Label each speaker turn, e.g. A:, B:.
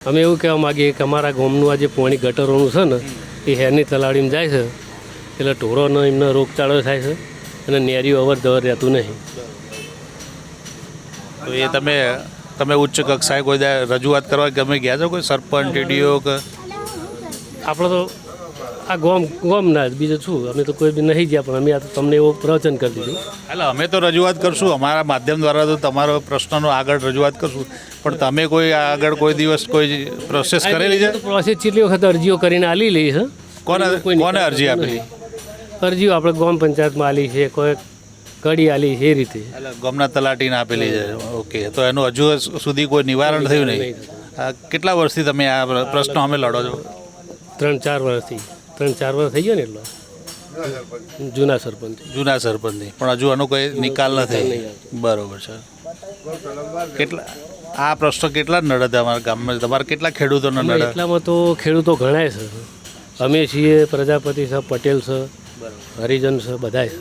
A: અમે એવું કહેવા માગીએ કે અમારા ગામનું આ જે પાણી ગટરોનું છે ને એ હેરની તલાડીમાં જાય છે એટલે ઢોરોનો એમને રોગચાળો થાય છે અને નેરીઓ અવર જવર રહેતું નહીં.
B: તો એ તમે ઉચ્ચ કક્ષાએ કોઈ રજૂઆત કરવા ગમે ગયા છો કોઈ સરપંચ ટીડીઓ કે
A: આપણે તો આ ગામના જ બીજું શું અમે તો કોઈ બી નહીં ગયા પણ અમે આ તો તમને એવું પ્રવચન કરી દીધું.
B: એટલે અમે તો રજૂઆત કરશું અમારા માધ્યમ દ્વારા તો તમારો પ્રશ્નનો આગળ રજૂઆત કરશું પણ તમે કોઈ આગળ કોઈ દિવસ કોઈ પ્રોસેસ કરેલી છે?
A: પ્રોસેસ કેટલી વખત અરજીઓ કરીને આલી લઈ છે.
B: કોને અરજી આપેલી?
A: અરજીઓ આપણે ગામ પંચાયતમાં આલી છે, કોઈ કડી આલી છે, એ રીતે.
B: એટલે ગામના તલાટીને આપેલી છે. ઓકે, તો એનું હજુ સુધી કોઈ નિવારણ થયું નહીં? કેટલા વર્ષથી તમે આ પ્રશ્નો અમે લડો છો?
A: 3-4 વર્ષથી 3-4 વર્ષ થઈ ગયા ને એટલો જૂના
B: સરપંચની પણ હજુ આનો કોઈ નિકાલ નથી. બરોબર છે. આ પ્રશ્નો કેટલા નડે અમારા ગામમાં? તમારે કેટલા ખેડૂતોને નડે?
A: એટલામાં તો ખેડૂતો ઘણાય છે. અમે છીએ, પ્રજાપતિ છે, પટેલ છે, હરિજન છે, બધાય છે.